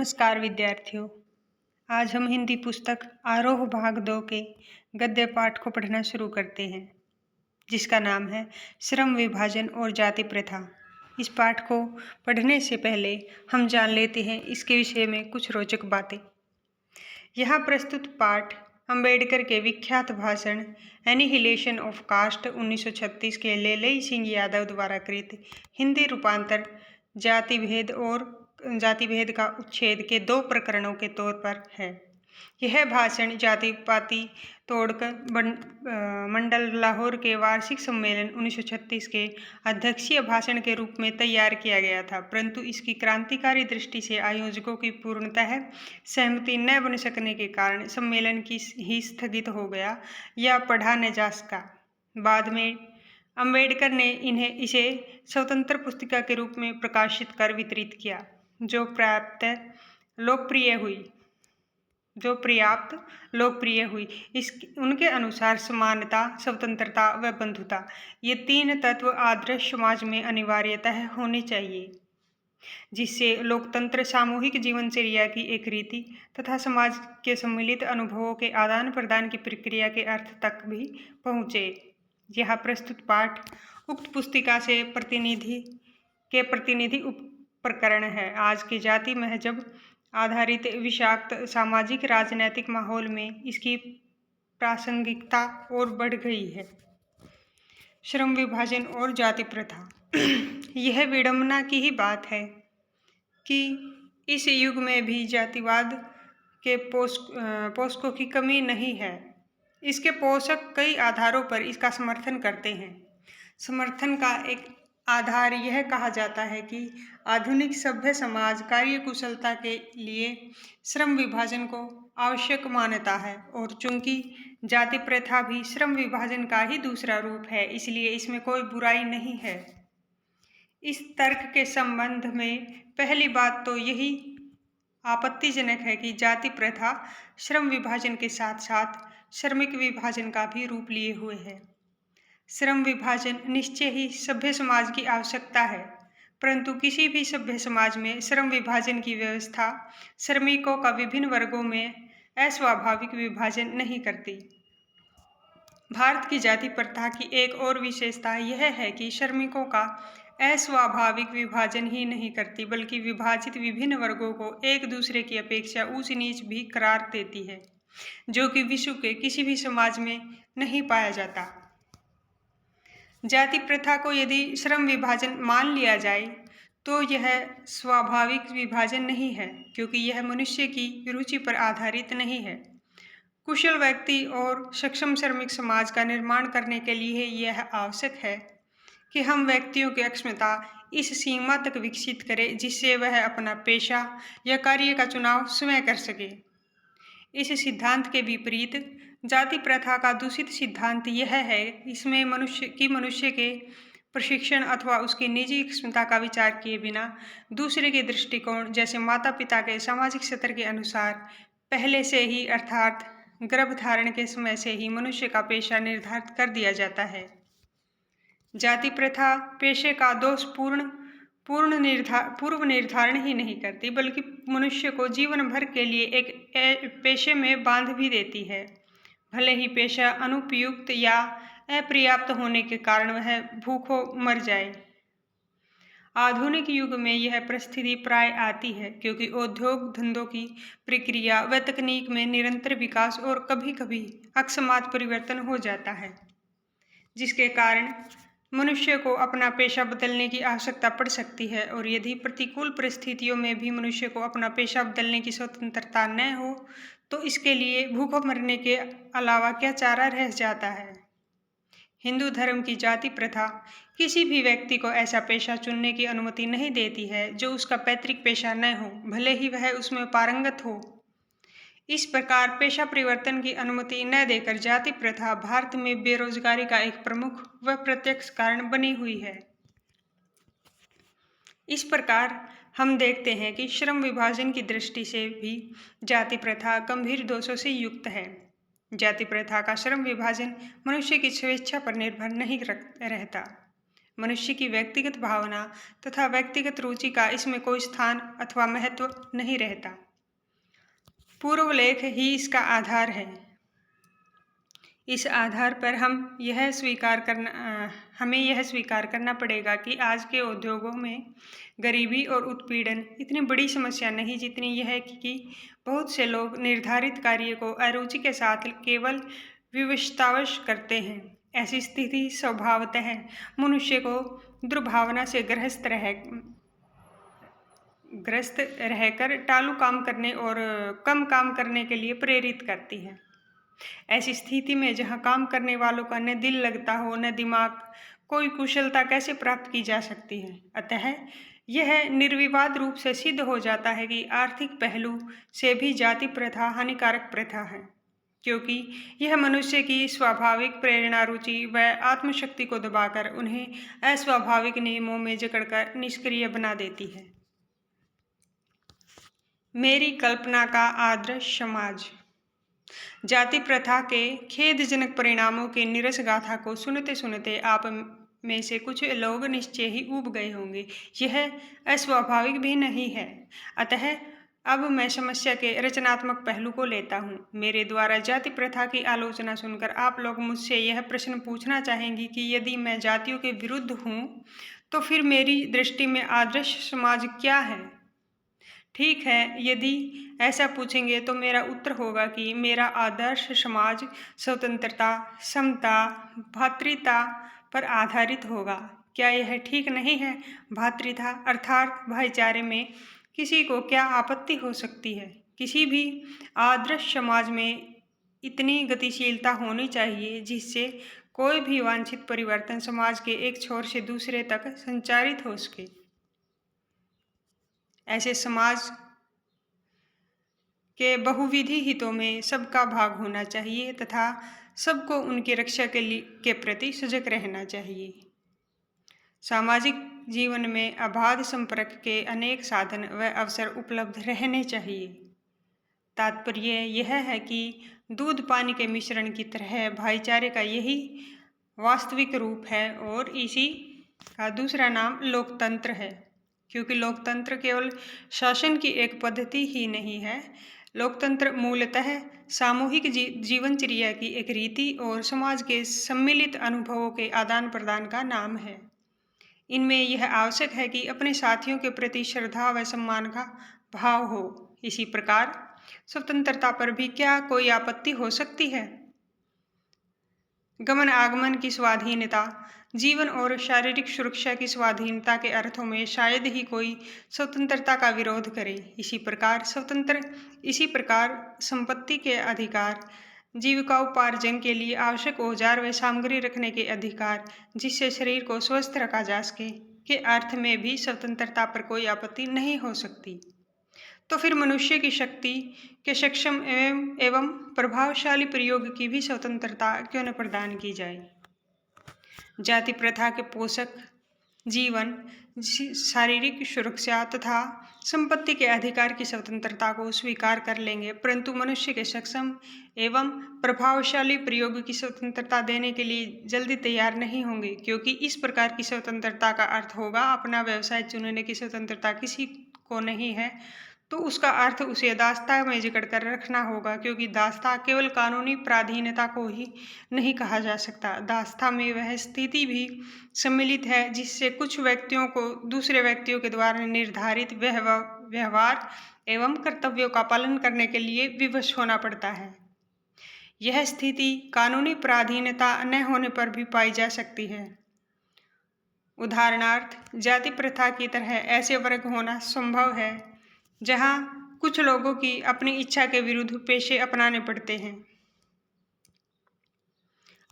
नमस्कार विद्यार्थियों। आज हम हिंदी पुस्तक आरोह भाग 2 के गद्य पाठ को पढ़ना शुरू करते हैं, जिसका नाम है श्रम विभाजन और जाति प्रथा। इस पाठ को पढ़ने से पहले हम जान लेते हैं इसके विषय में कुछ रोचक बातें। यहाँ प्रस्तुत पाठ अंबेडकर के विख्यात भाषण एनिहिलेशन ऑफ कास्ट 1936 के लेलई सिंह यादव द्वारा कृत हिंदी रूपांतर जाति भेद का उच्छेद के 2 प्रकरणों के तौर पर है। यह भाषण जाति पाति तोड़कर मंडल लाहौर के वार्षिक सम्मेलन 1936 के अध्यक्षीय भाषण के रूप में तैयार किया गया था, परंतु इसकी क्रांतिकारी दृष्टि से आयोजकों की पूर्णतः सहमति न बन सकने के कारण सम्मेलन की ही स्थगित हो गया या पढ़ा न जा सका। बाद में अंबेडकर ने इसे स्वतंत्र पुस्तिका के रूप में प्रकाशित कर वितरित किया, जो पर्याप्त लोकप्रिय हुई। उनके अनुसार समानता, स्वतंत्रता व बंधुता ये 3 तत्व आदर्श समाज में अनिवार्यतः होने चाहिए, जिससे लोकतंत्र सामूहिक जीवनचर्या की एक रीति तथा समाज के सम्मिलित अनुभवों के आदान प्रदान की प्रक्रिया के अर्थ तक भी पहुँचे। यह प्रस्तुत पाठ उक्त पुस्तिका से प्रतिनिधि उपप्रकरण है। आज के जाति महजब आधारित विषाक्त सामाजिक राजनैतिक माहौल में इसकी प्रासंगिकता और बढ़ गई है। श्रम विभाजन और जाति प्रथा। यह विडंबना की ही बात है कि इस युग में भी जातिवाद के पोषकों की कमी नहीं है। इसके पोषक कई आधारों पर इसका समर्थन करते हैं। समर्थन का एक आधार यह कहा जाता है कि आधुनिक सभ्य समाज कार्यकुशलता के लिए श्रम विभाजन को आवश्यक मानता है, और चूंकि जाति प्रथा भी श्रम विभाजन का ही दूसरा रूप है, इसलिए इसमें कोई बुराई नहीं है। इस तर्क के संबंध में पहली बात तो यही आपत्तिजनक है कि जाति प्रथा श्रम विभाजन के साथ साथ श्रमिक विभाजन का भी रूप लिए हुए है। श्रम विभाजन निश्चय ही सभ्य समाज की आवश्यकता है, परंतु किसी भी सभ्य समाज में श्रम विभाजन की व्यवस्था श्रमिकों का विभिन्न वर्गों में अस्वाभाविक विभाजन नहीं करती। भारत की जाति प्रथा की एक और विशेषता यह है कि श्रमिकों का अस्वाभाविक विभाजन ही नहीं करती, बल्कि विभाजित विभिन्न वर्गों को एक दूसरे की अपेक्षा ऊंच नीच भी करार देती है, जो कि विश्व के किसी भी समाज में नहीं पाया जाता। जाति प्रथा को यदि श्रम विभाजन मान लिया जाए तो यह स्वाभाविक विभाजन नहीं है, क्योंकि यह मनुष्य की रुचि पर आधारित नहीं है। कुशल व्यक्ति और सक्षम श्रमिक समाज का निर्माण करने के लिए यह आवश्यक है कि हम व्यक्तियों की क्षमता इस सीमा तक विकसित करें जिससे वह अपना पेशा या कार्य का चुनाव स्वयं कर सके। इस सिद्धांत के विपरीत जाति प्रथा का दूषित सिद्धांत यह है, इसमें मनुष्य के प्रशिक्षण अथवा उसकी निजी क्षमता का विचार किए बिना दूसरे के दृष्टिकोण, जैसे माता पिता के सामाजिक स्तर के अनुसार पहले से ही अर्थात गर्भधारण के समय से ही मनुष्य का पेशा निर्धारित कर दिया जाता है। जाति प्रथा पेशे का पूर्व निर्धारण ही नहीं करती, बल्कि मनुष्य को जीवन भर के लिए एक पेशे में बांध भी देती है, भले ही पेशा अनुपयुक्त या अपर्याप्त होने के कारण वह भूखों मर जाए। आधुनिक युग में यह परिस्थिति प्राय आती है, क्योंकि उद्योग धंधों की प्रक्रिया व तकनीक में निरंतर विकास और कभी कभी अकस्मात परिवर्तन हो जाता है, जिसके कारण मनुष्य को अपना पेशा बदलने की आवश्यकता पड़ सकती है। और यदि प्रतिकूल परिस्थितियों में भी मनुष्य को अपना पेशा बदलने की स्वतंत्रता न हो तो इसके लिए भूखों मरने के अलावा क्या चारा रह जाता है। हिंदू धर्म की जाति प्रथा किसी भी व्यक्ति को ऐसा पेशा चुनने की अनुमति नहीं देती है जो उसका पैतृक पेशा न हो, भले ही वह उसमें पारंगत हो। इस प्रकार पेशा परिवर्तन की अनुमति न देकर जाति प्रथा भारत में बेरोजगारी का एक प्रमुख व प्रत्यक्ष कारण बनी हुई है। इस प्रकार हम देखते हैं कि श्रम विभाजन की दृष्टि से भी जाति प्रथा गंभीर दोषों से युक्त है। जाति प्रथा का श्रम विभाजन मनुष्य की स्वेच्छा पर निर्भर नहीं रहता, मनुष्य की व्यक्तिगत भावना तथा व्यक्तिगत रुचि का इसमें कोई स्थान अथवा महत्व नहीं रहता। पूर्व लेख ही इसका आधार है। इस आधार पर हमें यह स्वीकार करना पड़ेगा कि आज के उद्योगों में गरीबी और उत्पीड़न इतनी बड़ी समस्या नहीं जितनी यह है कि बहुत से लोग निर्धारित कार्य को अरुचि के साथ केवल विवशतावश करते हैं। ऐसी स्थिति स्वभावतः मनुष्य को दुर्भावना से ग्रस्त रहकर टालू काम करने और कम काम करने के लिए प्रेरित करती है। ऐसी स्थिति में जहाँ काम करने वालों का न दिल लगता हो न दिमाग, कोई कुशलता कैसे प्राप्त की जा सकती है। अतः यह निर्विवाद रूप से सिद्ध हो जाता है कि आर्थिक पहलू से भी जाति प्रथा हानिकारक प्रथा है, क्योंकि यह मनुष्य की स्वाभाविक प्रेरणा, रुचि व आत्मशक्ति को दबाकर उन्हें अस्वाभाविक नियमों में जकड़कर निष्क्रिय बना देती है। मेरी कल्पना का आदर्श समाज। जाति प्रथा के खेदजनक परिणामों के नीरस गाथा को सुनते सुनते आप में से कुछ लोग निश्चय ही ऊब गए होंगे। यह अस्वाभाविक भी नहीं है। अतः अब मैं समस्या के रचनात्मक पहलू को लेता हूँ। मेरे द्वारा जाति प्रथा की आलोचना सुनकर आप लोग मुझसे यह प्रश्न पूछना चाहेंगे कि यदि मैं जातियों के विरुद्ध हूँ तो फिर मेरी दृष्टि में आदर्श समाज क्या है। ठीक है, यदि ऐसा पूछेंगे तो मेरा उत्तर होगा कि मेरा आदर्श समाज स्वतंत्रता, समता, भ्रातृता पर आधारित होगा। क्या यह ठीक नहीं है? भ्रातृता अर्थात भाईचारे में किसी को क्या आपत्ति हो सकती है? किसी भी आदर्श समाज में इतनी गतिशीलता होनी चाहिए जिससे कोई भी वांछित परिवर्तन समाज के एक छोर से दूसरे तक संचारित हो सके। ऐसे समाज के बहुविधि हितों में सबका भाग होना चाहिए तथा सबको उनकी रक्षा के प्रति सजग रहना चाहिए। सामाजिक जीवन में अबाध संपर्क के अनेक साधन व अवसर उपलब्ध रहने चाहिए। तात्पर्य यह है कि दूध पानी के मिश्रण की तरह भाईचारे का यही वास्तविक रूप है और इसी का दूसरा नाम लोकतंत्र है, क्योंकि लोकतंत्र केवल शासन की एक पद्धति ही नहीं है। लोकतंत्र मूलतः सामूहिक जीवनचर्या की एक रीति और समाज के सम्मिलित अनुभवों के आदान प्रदान का नाम है। इनमें यह आवश्यक है कि अपने साथियों के प्रति श्रद्धा व सम्मान का भाव हो। इसी प्रकार स्वतंत्रता पर भी क्या कोई आपत्ति हो सकती है? गमन आगमन की स्वाधीनता, जीवन और शारीरिक सुरक्षा की स्वाधीनता के अर्थों में शायद ही कोई स्वतंत्रता का विरोध करे। इसी प्रकार संपत्ति के अधिकार, जीविकोपार्जन के लिए आवश्यक औजार व सामग्री रखने के अधिकार, जिससे शरीर को स्वस्थ रखा जा सके, के अर्थ में भी स्वतंत्रता पर कोई आपत्ति नहीं हो सकती। तो फिर मनुष्य की शक्ति के सक्षम एवं प्रभावशाली प्रयोग की भी स्वतंत्रता क्यों न प्रदान की जाए। जाति प्रथा के पोषक जीवन, शारीरिक सुरक्षा तथा संपत्ति के अधिकार की स्वतंत्रता को स्वीकार कर लेंगे, परंतु मनुष्य के सक्षम एवं प्रभावशाली प्रयोग की स्वतंत्रता देने के लिए जल्दी तैयार नहीं होंगे, क्योंकि इस प्रकार की स्वतंत्रता का अर्थ होगा अपना व्यवसाय चुनने की स्वतंत्रता किसी को नहीं है, तो उसका अर्थ उसे दासता में जकड़ कर रखना होगा, क्योंकि दासता केवल कानूनी पराधीनता को ही नहीं कहा जा सकता। दासता में वह स्थिति भी सम्मिलित है जिससे कुछ व्यक्तियों को दूसरे व्यक्तियों के द्वारा निर्धारित व्यवहार एवं कर्तव्यों का पालन करने के लिए विवश होना पड़ता है। यह स्थिति कानूनी पराधीनता न होने पर भी पाई जा सकती है। उदाहरणार्थ, जाति प्रथा की तरह ऐसे वर्ग होना संभव है जहाँ कुछ लोगों की अपनी इच्छा के विरुद्ध पेशे अपनाने पड़ते हैं।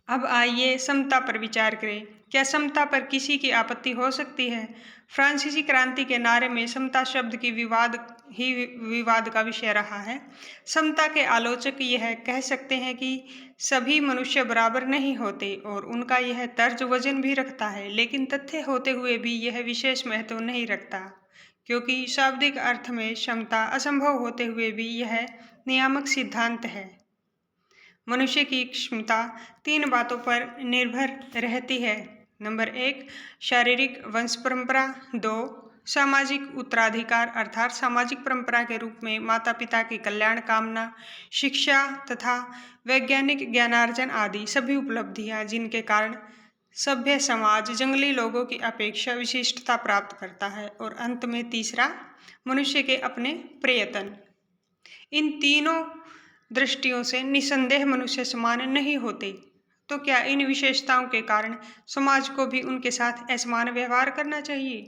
अब आइए समता पर विचार करें। क्या समता पर किसी की आपत्ति हो सकती है? फ्रांसीसी क्रांति के नारे में समता शब्द की विवाद का विषय रहा है। समता के आलोचक यह कह सकते हैं कि सभी मनुष्य बराबर नहीं होते और उनका यह तर्ज वजन भी रखता है, लेकिन तथ्य होते हुए भी यह विशेष महत्व नहीं रखता, क्योंकि शाब्दिक अर्थ में समता असंभव होते हुए भी यह नियामक सिद्धांत है। मनुष्य की क्षमता 3 बातों पर निर्भर रहती है: नंबर 1 शारीरिक वंश परंपरा। 2 सामाजिक उत्तराधिकार अर्थात सामाजिक परंपरा के रूप में माता पिता की कल्याण कामना, शिक्षा तथा वैज्ञानिक ज्ञानार्जन आदि सभी उपलब्धियां जिनके कारण सभ्य समाज जंगली लोगों की अपेक्षा विशिष्टता प्राप्त करता है। और अंत में तीसरा मनुष्य के अपने प्रयत्न। इन तीनों दृष्टियों से निसंदेह मनुष्य समान नहीं होते, तो क्या इन विशेषताओं के कारण समाज को भी उनके साथ असमान व्यवहार करना चाहिए?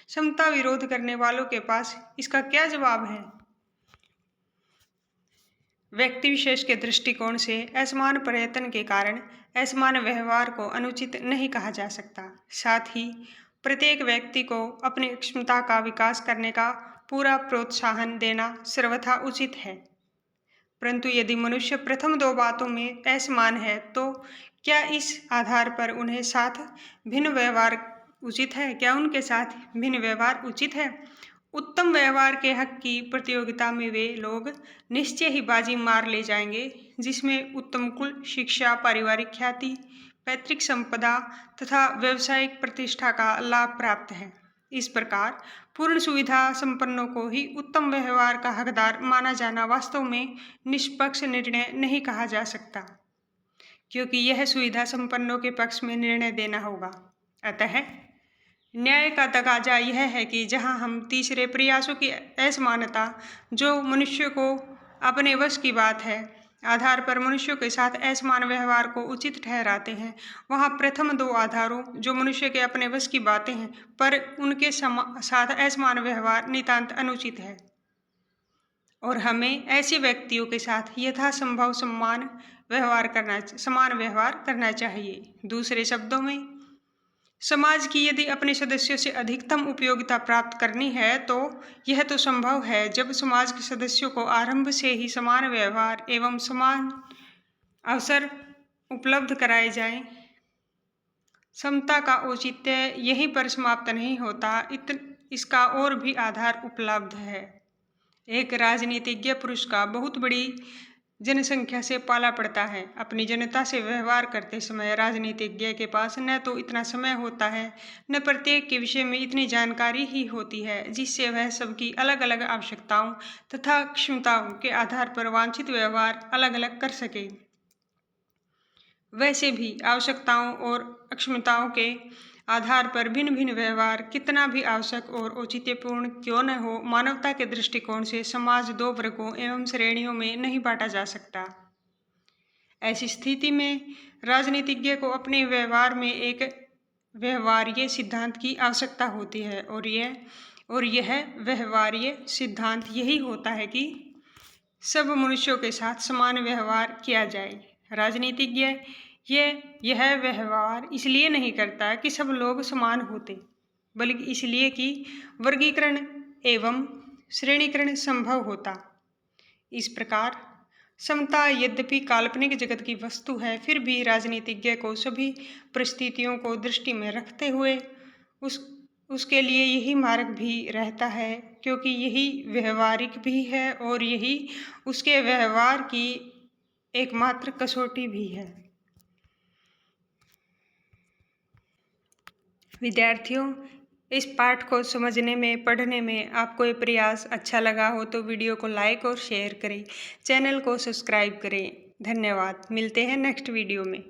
समता विरोध करने वालों के पास इसका क्या जवाब है? व्यक्ति विशेष के दृष्टिकोण से असमान प्रयत्न के कारण असमान व्यवहार को अनुचित नहीं कहा जा सकता। साथ ही प्रत्येक व्यक्ति को अपनी क्षमता का विकास करने का पूरा प्रोत्साहन देना सर्वथा उचित है। परंतु यदि मनुष्य प्रथम दो बातों में असमान है, तो क्या इस आधार पर उन्हें साथ भिन्न व्यवहार उचित है? क्या उनके साथ भिन्न व्यवहार उचित है? उत्तम व्यवहार के हक की प्रतियोगिता में वे लोग निश्चय ही बाजी मार ले जाएंगे, जिसमें उत्तम कुल, शिक्षा, पारिवारिक ख्याति, पैतृक संपदा तथा व्यावसायिक प्रतिष्ठा का लाभ प्राप्त है। इस प्रकार पूर्ण सुविधा संपन्नों को ही उत्तम व्यवहार का हकदार माना जाना वास्तव में निष्पक्ष निर्णय नहीं कहा जा सकता, क्योंकि यह सुविधा संपन्नों के पक्ष में निर्णय देना होगा। अतः न्याय का तकाजा यह है कि जहां हम तीसरे प्रयासों की असमानता, जो मनुष्य को अपने वश की बात है, आधार पर मनुष्यों के साथ असमान व्यवहार को उचित ठहराते हैं, वहां प्रथम दो आधारों, जो मनुष्य के अपने वश की बातें हैं, पर उनके साथ असमान व्यवहार नितांत अनुचित है। और हमें ऐसे व्यक्तियों के साथ यथासंभव समान व्यवहार करना चाहिए। दूसरे शब्दों में, समाज की यदि अपने सदस्यों से अधिकतम उपयोगिता प्राप्त करनी है, तो यह तो संभव है जब समाज के सदस्यों को आरंभ से ही समान व्यवहार एवं समान अवसर उपलब्ध कराए जाएं। समता का औचित्य यहीं पर समाप्त नहीं होता, इसका और भी आधार उपलब्ध है। एक राजनीतिज्ञ पुरुष का बहुत बड़ी जनसंख्या से पाला पड़ता है। अपनी जनता से व्यवहार करते समय राजनीतिज्ञ के पास न तो इतना समय होता है, न प्रत्येक के विषय में इतनी जानकारी ही होती है, जिससे वह सबकी अलग अलग आवश्यकताओं तथा क्षमताओं के आधार पर वांछित व्यवहार अलग अलग कर सके। वैसे भी आवश्यकताओं और अक्षमताओं के आधार पर भिन्न भिन्न व्यवहार कितना भी आवश्यक और औचित्यपूर्ण क्यों न हो, मानवता के दृष्टिकोण से समाज दो वर्गों एवं श्रेणियों में नहीं बांटा जा सकता। ऐसी स्थिति में राजनीतिज्ञ को अपने व्यवहार में एक व्यवहार्य सिद्धांत की आवश्यकता होती है, और यह व्यवहार्य सिद्धांत यही होता है कि सब मनुष्यों के साथ समान व्यवहार किया जाए। राजनीतिज्ञ यह व्यवहार इसलिए नहीं करता कि सब लोग समान होते, बल्कि इसलिए कि वर्गीकरण एवं श्रेणीकरण संभव होता। इस प्रकार समता यद्यपि काल्पनिक जगत की वस्तु है, फिर भी राजनीतिज्ञ को सभी परिस्थितियों को दृष्टि में रखते हुए उसके लिए यही मार्ग भी रहता है, क्योंकि यही व्यवहारिक भी है और यही उसके व्यवहार की एकमात्र कसौटी भी है। विद्यार्थियों, इस पाठ को समझने में, पढ़ने में आपको ये प्रयास अच्छा लगा हो तो वीडियो को लाइक और शेयर करें, चैनल को सब्सक्राइब करें। धन्यवाद। मिलते हैं नेक्स्ट वीडियो में।